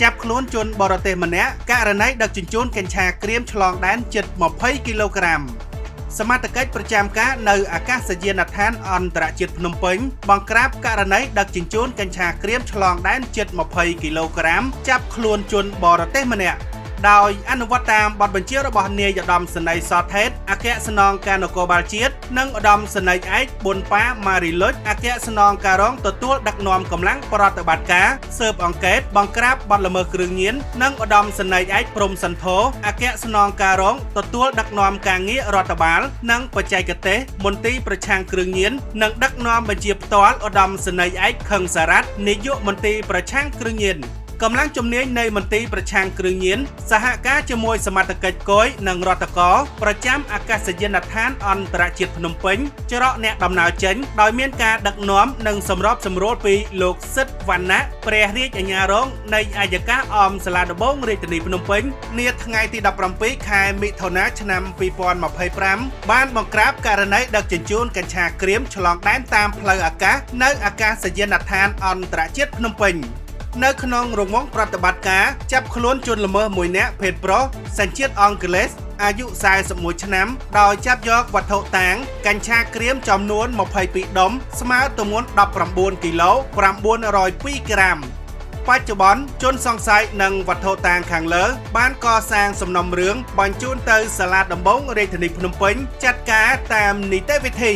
ចាប់ខ្លួនជនបរទេសម្នាក់ករណីដឹកជញ្ជូនกัญชาក្រៀមឆ្លងដែនជិត20 គីឡូក្រាមសមត្ថកិច្ចប្រចាំការនៅអាកាសយានដ្ឋានអន្តរជាតិភ្នំពេញបង្ក្រាបករណីដឹកជញ្ជូនกัญชาក្រៀមឆ្លងដែនជិត20 គីឡូក្រាមចាប់ខ្លួនជនបរទេសម្នាក់ដោយអនុវត្តតាមបទបញ្ជារបស់នាយឧត្តមសេនីយ៍សថេតអគ្គស្នងការនគរបាលជាតិនិងឧត្តមសេនីយ៍ឯកប៊ុនប៉ាម៉ារីលុចអគ្គស្នងការរងទទួលដឹកនាំកម្លាំងប្រតិបត្តិការស៊ើបអង្កេតបង្ក្រាបបទល្មើសគ្រឿងញៀននិងឧត្តមសេនីយ៍ឯកព្រំសន្ធរអគ្គស្នងការរងទទួលដឹកនាំការងាររដ្ឋបាលនិងបច្ចេកទេសមន្ទីរប្រឆាំងគ្រឿងញៀននិងដឹកនាំបញ្ជាផ្ទាល់ឧត្តមសេនីយ៍ឯកខឹងសារ៉ាត់នាយកមន្ទីរប្រឆាំងគ្រឿងញៀនកម្លាំងជំនាញនៃមន្ទីរប្រឆាំងគ្រឿងញៀនសហការជាមួយសមត្ថកិច្ចគយនិងរដ្ឋកោប្រចាំអាកាសយានដ្ឋានអន្តរជាតិភ្នំពេញច្រកអ្នកដំណើរចេញដោយមានការដឹកនាំនិងសម្របសម្រួលពីលោកសិទ្ធិវណ្ណៈព្រះរាជអាជ្ញារងនៃអัยការអមសាលាដំបងរាជធានីភ្នំពេញនាថ្ងៃទី17ខែមិថុនាឆ្នាំ2025បានបង្ក្រាបករណីដឹកជញ្ជូនกัญชาក្រៀមឆ្លងដែនតាមផ្លូវអាកាសនៅអាកាសយានដ្ឋានអន្តរជាតិភ្នំពេញនៅក្នុងរង្វង់ប្រតិបត្តិការចាប់ខ្លួនជនល្មើសមួយនាក់ភេទប្រុសសញ្ជាតិអង់គ្លេសអាយុ41ឆ្នាំដោយចាប់យកវត្ថុតាងกัญชาក្រៀមចំនួន22ដុំស្មើទម្ងន់19 គីឡូ902ក្រាមបច្ចុប្បន្នជនសង្ស័យនិងវត្ថុតាងខាងលើបានកសាងសំណុំរឿងបញ្ជូនទៅសាលាដំបងរាជធានីភ្នំពេញចាត់ការតាមនីតិវិធី